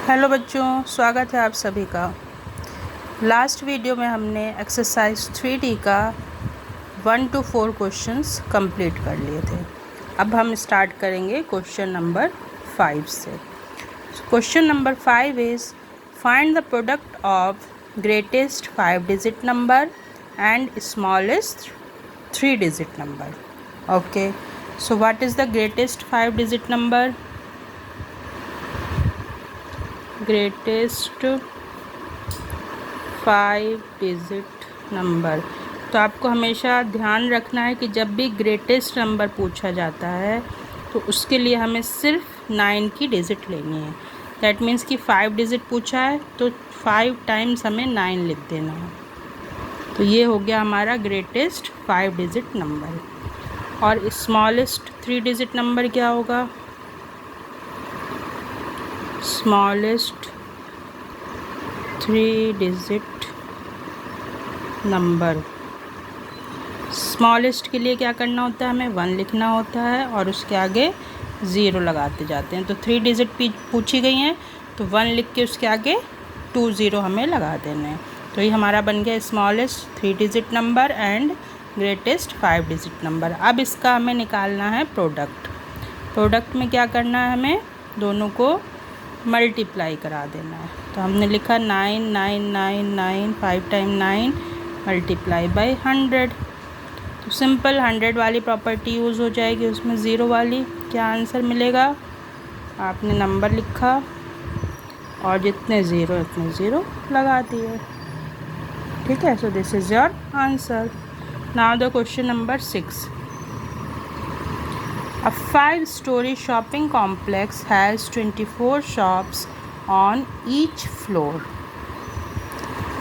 Hello बच्चों, स्वागत है आप सभी का। लास्ट वीडियो में हमने एक्सरसाइज 3D का 1 to 4 क्वेश्चंस कंप्लीट कर लिए थे। अब हम स्टार्ट करेंगे क्वेश्चन नंबर 5 से। Question number 5 is find the product of greatest 5 digit number and smallest 3 digit number. Okay, so what is the greatest 5 digit number? Greatest 5 digit number. तो आपको हमेशा ध्यान रखना है कि जब भी ग्रेटेस्ट नंबर पूछा जाता है तो उसके लिए हमें सिर्फ 9 की डिजिट लेनी है। दैट मीन्स कि 5 डिजिट पूछा है तो 5 टाइम्स हमें 9 लिख देना है। तो ये हो गया हमारा ग्रेटेस्ट 5 डिजिट नंबर। और स्मॉलेस्ट 3 डिजिट नंबर क्या होगा? Smallest 3 digit number. स्मॉलेस्ट के लिए क्या करना होता है? हमें 1 लिखना होता है और उसके आगे 0 लगाते जाते हैं। तो 3 डिजिट पूछी गई हैं तो 1 लिख के उसके आगे 2 0 हमें लगा देना है। तो ये हमारा बन गया smallest 3 digit number and greatest 5 digit number. अब इसका हमें निकालना है प्रोडक्ट। प्रोडक्ट में क्या करना है? हमें दोनों को मल्टीप्लाई करा देना है। तो हमने लिखा 9 9 9 9 5 टाइम 9 मल्टीप्लाई बाय 100। तो सिंपल 100 वाली प्रॉपर्टी यूज़ हो जाएगी उसमें 0 वाली। क्या आंसर मिलेगा? आपने नंबर लिखा और जितने 0 उतने 0 लगा दिए। ठीक है, so this is your answer. Now the question number 6। A 5-story shopping complex has 24 shops on each floor.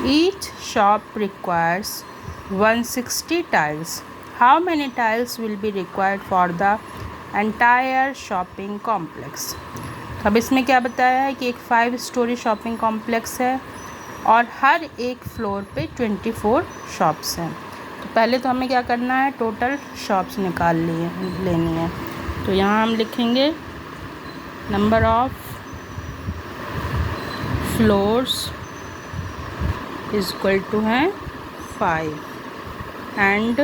Each shop requires 160 tiles. How many tiles will be required for the entire shopping complex? अब इसमें क्या बताया है कि एक 5-story shopping complex है और हर एक फ्लोर पे 24 शॉप्स हैं। तो पहले तो हमें क्या करना है? टोटल शॉप्स लेनी है। तो यहाँ हम लिखेंगे number of floors is equal to है 5 and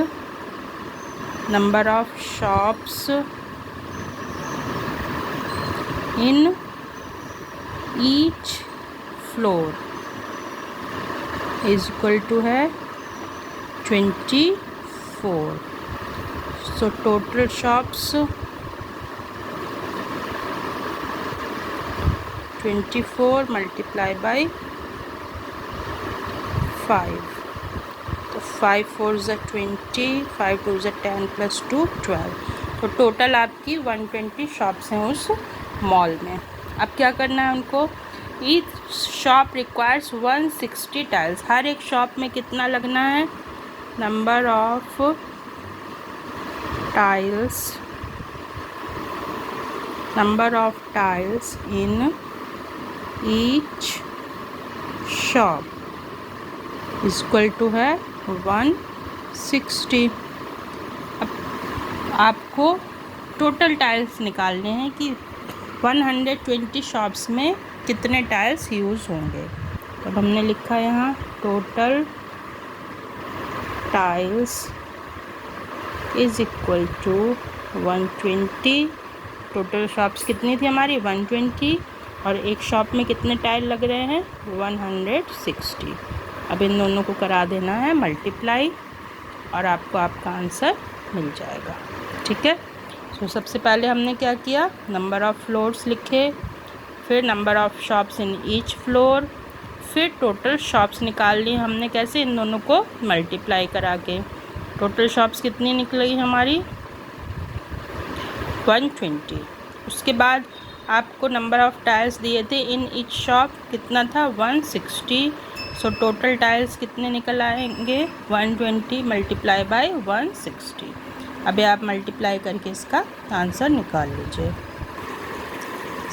number of shops in each floor is equal to है 24। So total shops 24 multiply by 5। तो 5 4 ज़ा 20, 5 2 ज़ा 10 प्लस 2 12। तो टोटल आपकी 120 शॉप्स हैं उस मॉल में। अब क्या करना है उनको? Each shop requires 160 tiles. हर एक शॉप में कितना लगना है? Number of tiles in each shop is equal to है 160। अब आपको टोटल टाइल्स निकालने हैं कि 120 शॉप्स में कितने टाइल्स यूज़ होंगे। तो हमने लिखा यहाँ total tiles is equal to 120। Total shops कितनी थी हमारी? 120 और एक शॉप में कितने टाइल लग रहे हैं? 160। अब इन दोनों को करा देना है मल्टीप्लाई और आपको आपका आंसर मिल जाएगा। ठीक है, तो सबसे पहले हमने क्या किया? नंबर ऑफ़ फ्लोर्स लिखे, फिर number of shops in each floor, फिर टोटल शॉप्स निकाल ली हमने। कैसे? इन दोनों को मल्टीप्लाई करा के। टोटल शॉप्स कितनी निकली हमारी? 120। उसके बाद आपको नंबर ऑफ़ टाइल्स दिए थे इन ईच शॉप, कितना था? 160। सो टोटल टाइल्स कितने निकल आएंगे? 120 मल्टीप्लाई बाय 160। अभी आप मल्टीप्लाई करके इसका आंसर निकाल लीजिए।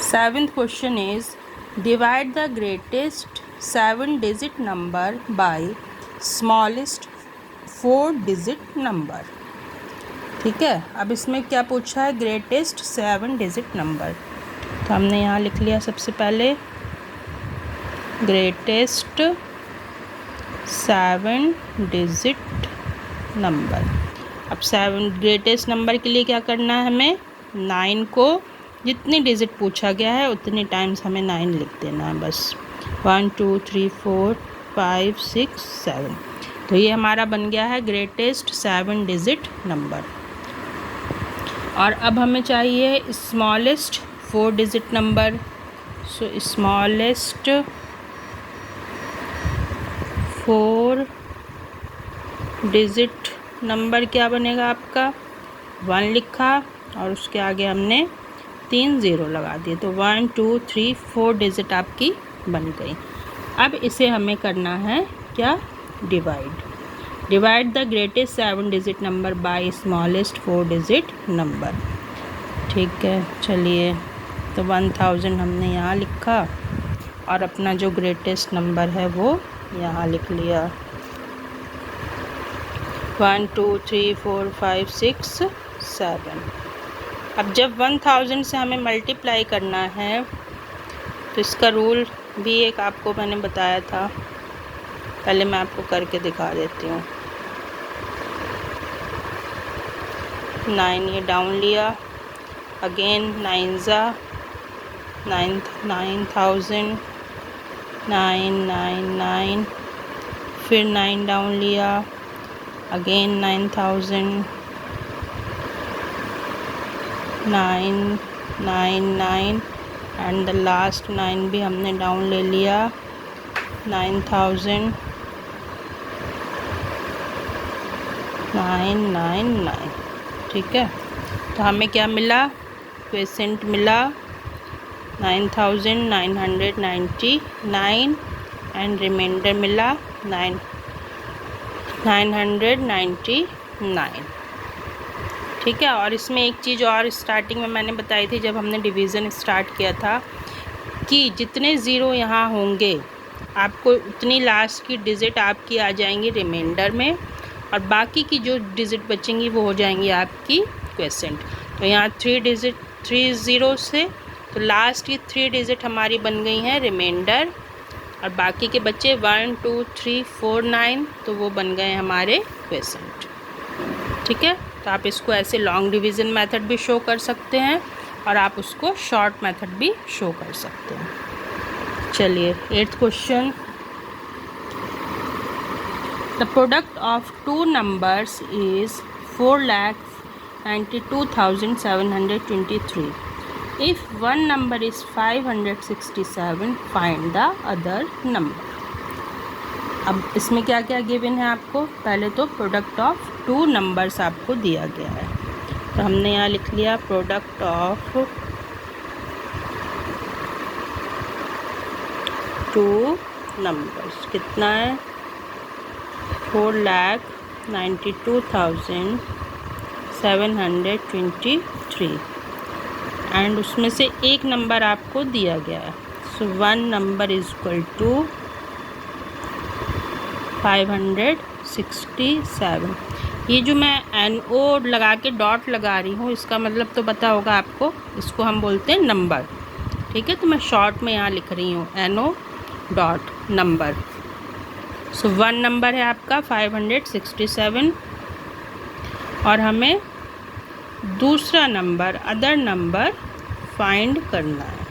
7th question is divide the greatest 7 digit number by smallest 4 digit number. ठीक है, अब इसमें क्या पूछा है? Greatest 7 digit number. तो हमने यहाँ लिख लिया सबसे पहले ग्रेटेस्ट 7 डिजिट नंबर। अब 7 ग्रेटेस्ट नंबर के लिए क्या करना है, हमें 9 को जितनी डिजिट पूछा गया है उतनी टाइम्स हमें 9 लिख देना है बस। 1 2 3 4 5 6 7। तो ये हमारा बन गया है ग्रेटेस्ट 7 डिजिट नंबर। और अब हमें चाहिए स्मॉलेस्ट 4 डिजिट नंबर। सो स्मॉलेस्ट 4 डिजिट नंबर क्या बनेगा आपका, 1 लिखा और उसके आगे हमने 3 ज़ीरो लगा दिए, तो 1 2 3 4 डिजिट आपकी बन गई। अब इसे हमें करना है क्या, divide the greatest 7 digit number by smallest 4 digit number. ठीक है, चलिए तो 1000 हमने यहाँ लिखा और अपना जो ग्रेटेस्ट नंबर है वो यहाँ लिख लिया। 1 2 3 4 5 6 7। अब जब 1000 से हमें मल्टीप्लाई करना है तो इसका रूल भी एक आपको मैंने बताया था, पहले मैं आपको करके दिखा देती हूँ। 9 ये डाउन लिया, अगेन 9 ज़ा 9000, 999, फिर 9 डाउन लिया, अगेन 9000, 999 एंड द लास्ट 9 भी हमने डाउन ले लिया, 9000, 999। ठीक है, तो हमें क्या मिला, क्वेसेंट मिला 9999 एंड रिमाइंडर मिला 999। ठीक है, और इसमें एक चीज़ और स्टार्टिंग में मैंने बताई थी जब हमने डिवीज़न स्टार्ट किया था कि जितने ज़ीरो यहाँ होंगे आपको उतनी लास्ट की डिजिट आपकी आ जाएंगी रिमाइंडर में, और बाकी की जो डिजिट बचेंगी वो हो जाएंगी आपकी क्वेसेंट। तो यहाँ 3 ज़ीरो से तो लास्ट की 3 डिजिट हमारी बन गई हैं रिमाइंडर, और बाकी के बच्चे 1 2 3 4 9, तो वो बन गए हमारे क्वेसेंट। ठीक है, तो आप इसको ऐसे लॉन्ग डिवीज़न मेथड भी शो कर सकते हैं और आप उसको शॉर्ट मेथड भी शो कर सकते हैं। चलिए 8th question, the product of 2 numbers is 4,92,723। If one number is 567, find the other number। अब इसमें क्या क्या गिवन है आपको, पहले तो प्रोडक्ट ऑफ 2 नंबर्स आपको दिया गया है, तो हमने यहाँ लिख लिया प्रोडक्ट ऑफ 2 नंबर्स कितना है, 4,92,723 एंड उसमें से एक नंबर आपको दिया गया है। सो 1 नंबर इज इक्वल टू 567। ये जो मैं NO लगा के डॉट लगा रही हूँ इसका मतलब तो पता होगा आपको, इसको हम बोलते हैं नंबर। ठीक है, तो मैं शॉर्ट में यहाँ लिख रही हूँ NO डॉट नंबर। सो 1 नंबर है आपका 567 और हमें दूसरा नंबर अदर नंबर फाइंड करना है।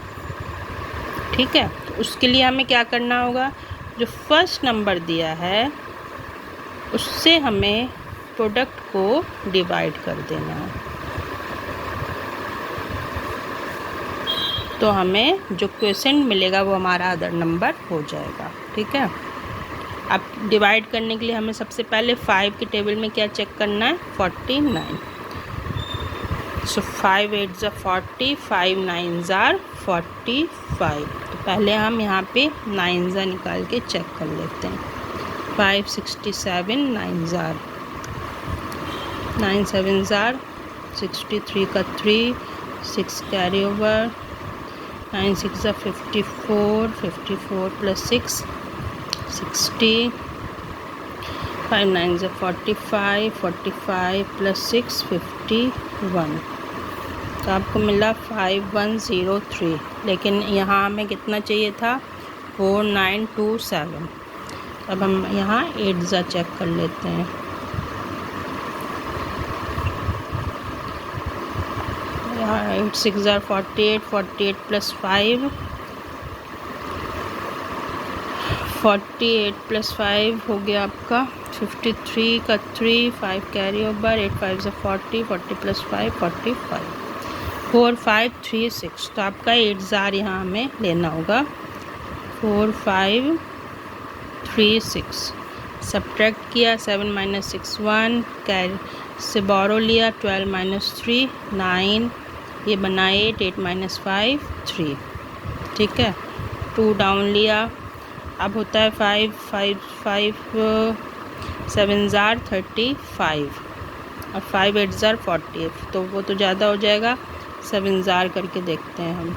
ठीक है, तो उसके लिए हमें क्या करना होगा, जो फर्स्ट नंबर दिया है उससे हमें प्रोडक्ट को डिवाइड कर देना है, तो हमें जो क्वेश्चन मिलेगा वो हमारा अदर नंबर हो जाएगा। ठीक है, अब डिवाइड करने के लिए हमें सबसे पहले 5 के टेबल में क्या चेक करना है, 49। सो 5 8 ज़ा 40, 5 9 ज़ा 45। तो पहले हम यहाँ पे 9 ज़ा निकाल के चेक कर लेते हैं। 567, 9 ज़ा 9 7 ज़ा 63 का 3, 6 कैरी ओवर, 9 6 ज़ा 54, 54 प्लस 6 60, 5 9 ज़ा 45, 45 प्लस 6 51। तो आपको मिला 5103, लेकिन यहाँ हमें कितना चाहिए था, 4927। अब हम यहाँ 8 चेक कर लेते हैं। यहाँ 8 6 48, 48 प्लस 5, 48 प्लस 5 हो गया आपका 53 का 3, 5 कैरी ओवर, 8 5 40, 40 प्लस 5 45, 4 5 3 6। तो आपका 8 यहाँ हमें लेना होगा। 4 5 3 6 सब्ट्रैक्ट किया, 7 माइनस 6 1, कैरी से बोरो लिया, 12 माइनस 3 9, ये बना 8, 8 माइनस 5 3। ठीक है, 2 डाउन लिया। अब होता है 5 5 5 7 जार 35 और 5 8 जार 40, तो वो तो ज़्यादा हो जाएगा। 7 जार करके देखते हैं हम।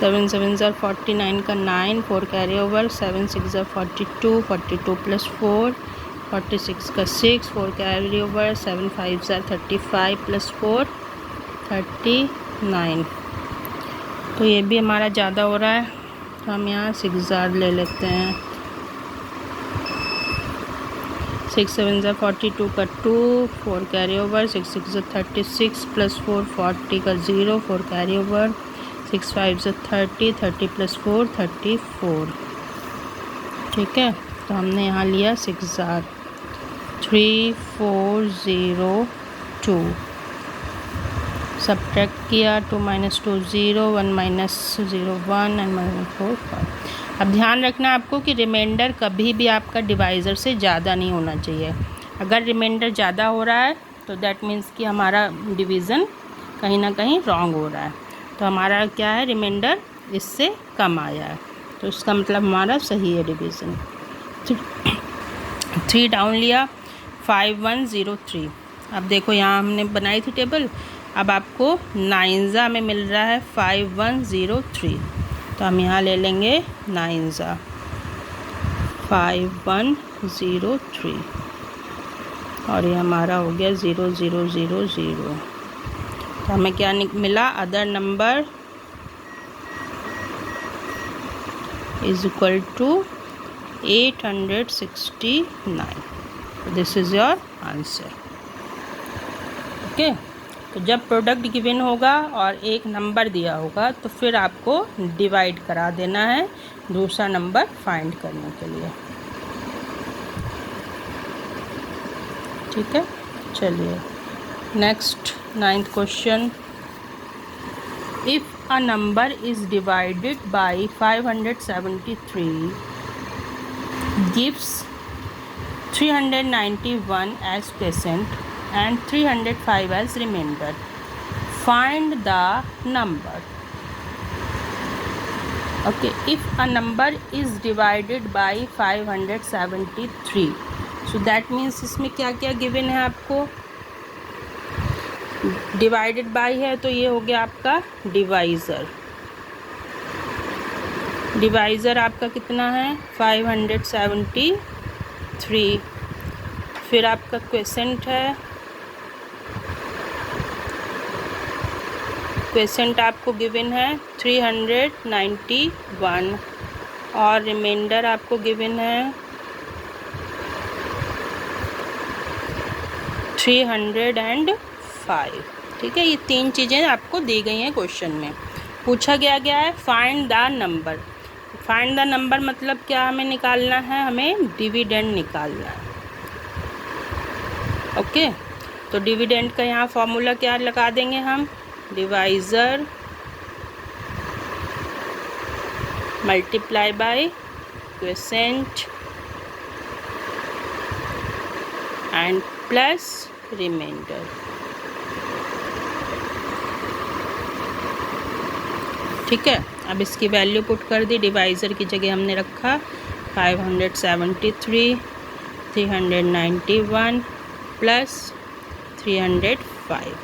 7 7 जार 49 का 9, 4 कैरी ओवर, 7 6 जार 42, 42 प्लस 4 46 का 6, 4 कैरी ओवर, 7 5 जार 35 प्लस 4 39। तो ये भी हमारा ज़्यादा हो रहा है, तो हम यहाँ 6 जार ले लेते हैं। 6 7 जार 42 का 2, 4 कैरी ओवर, 6 6 जार 36 प्लस 4 40 का 0, 4 कैरी ओवर, 6 5 जार 30, 30 प्लस 4 34। ठीक है, तो हमने यहाँ लिया 6 जार। 3 4 0 2 सब्ट्रैक्ट किया, 2 माइनस 2 0, 1 माइनस 0 1 एंड माइनस 4 5। अब ध्यान रखना आपको कि रिमाइंडर कभी भी आपका डिवाइज़र से ज़्यादा नहीं होना चाहिए। अगर रिमाइंडर ज़्यादा हो रहा है तो दैट मीन्स कि हमारा डिवीज़न कहीं ना कहीं रॉन्ग हो रहा है। तो हमारा क्या है, रिमाइंडर इससे कम आया है, तो इसका मतलब हमारा सही है डिवीज़न। 3 डाउन लिया, 5 1 0 3। अब देखो यहाँ हमने बनाई थी टेबल, अब आपको 9 में मिल रहा है 5 1 0 3, तो हम यहाँ ले लेंगे 9 5 1 0 3 और ये हमारा हो गया 0 0 0 0। तो हमें क्या मिला, other number is equal to 869। This is your answer. Okay, तो जब प्रोडक्ट गिवन होगा और एक नंबर दिया होगा तो फिर आपको डिवाइड करा देना है दूसरा नंबर फाइंड करने के लिए। ठीक है, चलिए next 9th question. If a number is divided by 573 gives 391 as present and 305 as remainder. Find the number. Okay, if a number is divided by 573, so that means इसमें क्या क्या गिवन है आपको। डिवाइडेड बाय है तो ये हो गया आपका डिवाइज़र। डिवाइज़र आपका कितना है 573। फिर आपका क्वेसेंट है, क्वेसेंट आपको गिवन है 391 और रिमाइंडर आपको गिवन है 305। ठीक है, ये 3 चीज़ें आपको दी गई हैं क्वेश्चन में। पूछा गया है find the number. Find the number मतलब क्या हमें निकालना है, हमें डिविडेंड निकालना है। ओके, तो डिविडेंड का यहाँ फॉर्मूला क्या लगा देंगे हम, divisor multiply by quotient and plus remainder. ठीक है, अब इसकी वैल्यू पुट कर दी। डिवाइज़र की जगह हमने रखा 573, 391 प्लस 305।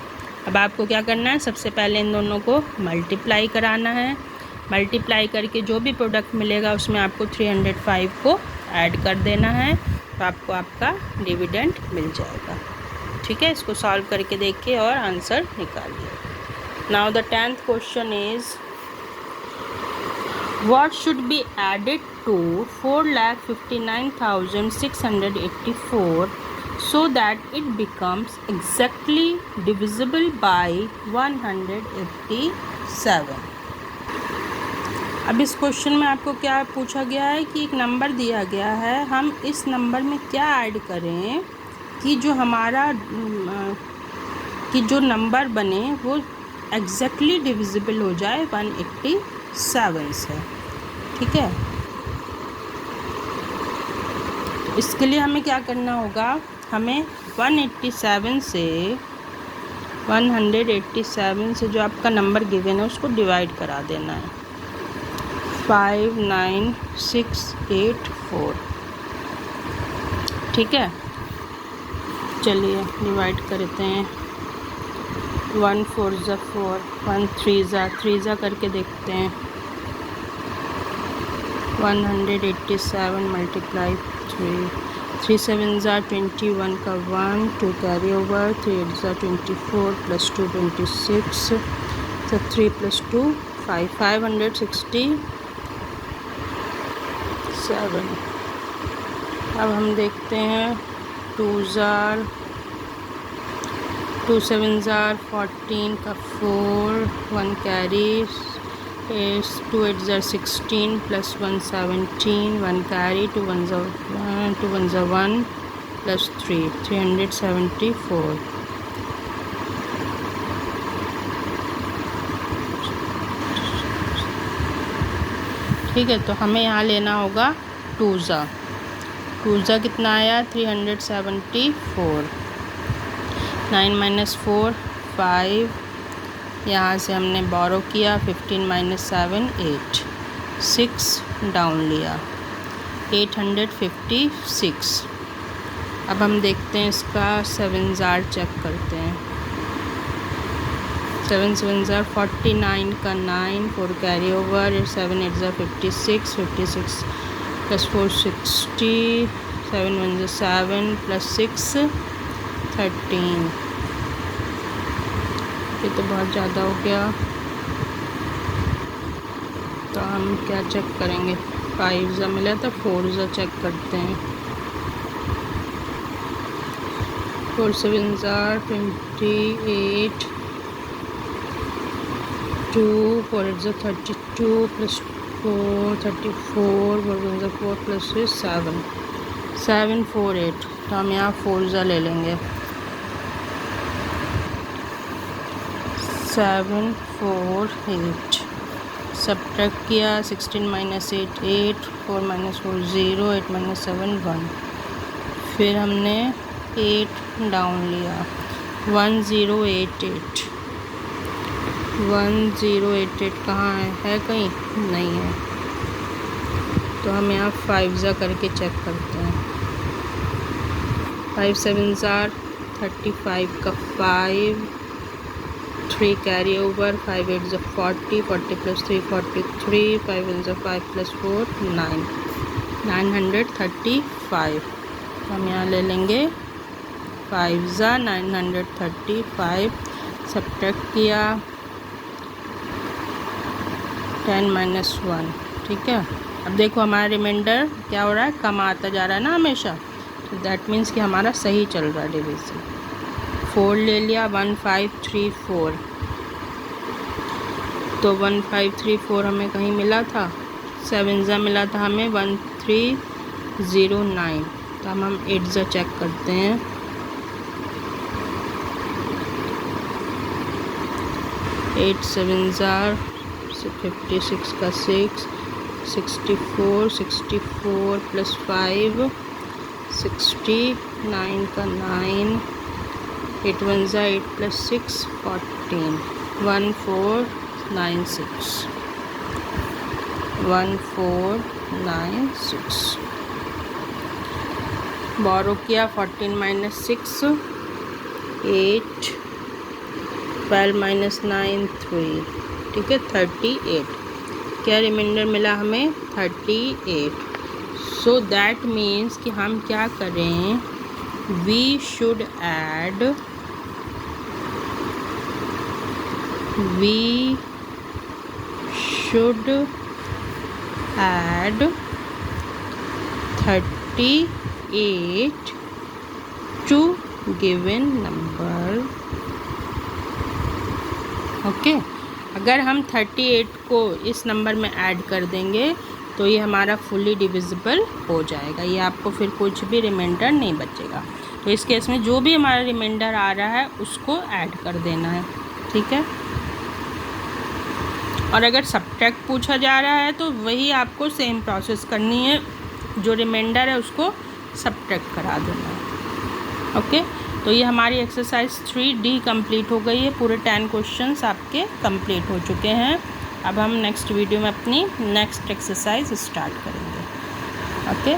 अब आपको क्या करना है, सबसे पहले इन दोनों को मल्टीप्लाई कराना है। मल्टीप्लाई करके जो भी प्रोडक्ट मिलेगा उसमें आपको 305 को ऐड कर देना है, तो आपको आपका डिविडेंड मिल जाएगा। ठीक है, इसको सॉल्व करके देखिए और आंसर निकालिए। Now the 10th question is What should be added to 4,59,684 so that it becomes exactly divisible by 187? अब इस क्वेश्चन में आपको क्या पूछा गया है कि एक नंबर दिया गया है, हम इस नंबर में क्या ऐड करें कि जो हमारा कि जो नंबर बने वो एग्जैक्टली डिविजिबल हो जाए 187 से। ठीक है, तो इसके लिए हमें क्या करना होगा, हमें 187 से जो आपका नंबर गिवन है उसको डिवाइड करा देना है। 59684। ठीक है, चलिए डिवाइड करते हैं। 1 4 ज़ा 4, 1 3 ज़ा 3 ज़ा करके देखते हैं। 187 मल्टीप्लाई 3, 3 7 ज़ा 21 का 1, 2 कैरी ओवर, 3 8 ज़ा 24 प्लस 2 26, तो 3 प्लस 2 5, 567। अब हम देखते हैं 2 7 ज़ार 14 का 4, 1 कैरी, 2 8 ज़ार 16 प्लस 1 17, 1 कैरी, 2 1 ज़ा 1 प्लस 3, 374। ठीक है, तो हमें यहाँ लेना होगा 2 ज़ा कितना आया, 374। 9 - 4 5, यहाँ से हमने बोरो किया, 15 - 7 8, 6 डाउन लिया, 856। अब हम देखते हैं इसका 7 ज़ार चेक करते हैं। 7 7 ज़ार 49 का 9, 4 कैरी ओवर, 7 8 ज़ार 56, 56 प्लस 4 60, 7 1 ज़ार 7 प्लस 6 13। ये तो बहुत ज़्यादा हो गया, तो हम क्या चेक करेंगे, 5 ज़ा मिला था, 4 ज़ा चेक करते हैं। 4 7 ज़ार 28, 2 4 8 ज़ा 32 प्लस 4 34, 4 1 ज़ा 4 प्लस 7 748। तो हम यहाँ 4 ज़ा ले लेंगे। 748 सब्ट्रैक्ट किया, 16 - 8 8, 4 - 4 0, 8 - 7 1। फिर हमने 8 डाउन लिया, 1088। 1088 कहाँ है कहीं नहीं है, तो हम यहाँ 5 ज़ा करके चेक करते हैं। 5 7 ज़ार 35 का 5, 3 कैरी ओवर, 5 8 ज़ा 40, 40 प्लस 3 43, 5 1 ज़ा 5 प्लस 4 9, 935। हम यहाँ ले लेंगे 5 ज़ा 935, सब्ट्रैक्ट किया, 10 - 1। ठीक है, अब देखो हमारा रिमाइंडर क्या हो रहा है, कम आता जा रहा है ना हमेशा, तो दैट मीन्स कि हमारा सही चल रहा है डिवीज़न। 4 ले लिया, 1534। तो 1534 हमें कहीं मिला था, 7 ज़ा मिला था हमें 1309। तो हम 8 ज़ा चेक करते हैं। 8 7 ज़ार 56 का 6, 64 64 प्लस 5 69 का 9, 8 1 ज़ा 8 प्लस 6 14, 1496 1496। बोरो किया, 14 - 6 8, 12 - 9 3। ठीक है, 38। क्या रिमाइंडर मिला हमें, 38। सो दैट मीन्स कि हम क्या करें, we should add should add 38 to given number. Okay, अगर हम 38 को इस नंबर में ऐड कर देंगे तो ये हमारा फुली डिविजिबल हो जाएगा, ये आपको फिर कुछ भी रिमाइंडर नहीं बचेगा। तो इस केस में जो भी हमारा रिमाइंडर आ रहा है उसको ऐड कर देना है, ठीक है। और अगर सब्ट्रैक्ट पूछा जा रहा है तो वही आपको सेम प्रोसेस करनी है, जो रिमाइंडर है उसको सब्ट्रैक्ट करा देना है। ओके, तो ये हमारी एक्सरसाइज 3D कंप्लीट हो गई है। पूरे 10 क्वेश्चंस आपके कंप्लीट हो चुके हैं। अब हम नेक्स्ट वीडियो में अपनी नेक्स्ट एक्सरसाइज स्टार्ट करेंगे। ओके,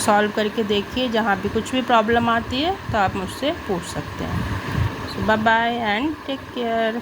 सॉल्व करके देखिए, जहाँ भी कुछ भी प्रॉब्लम आती है तो आप मुझसे पूछ सकते हैं। So bye bye and take care.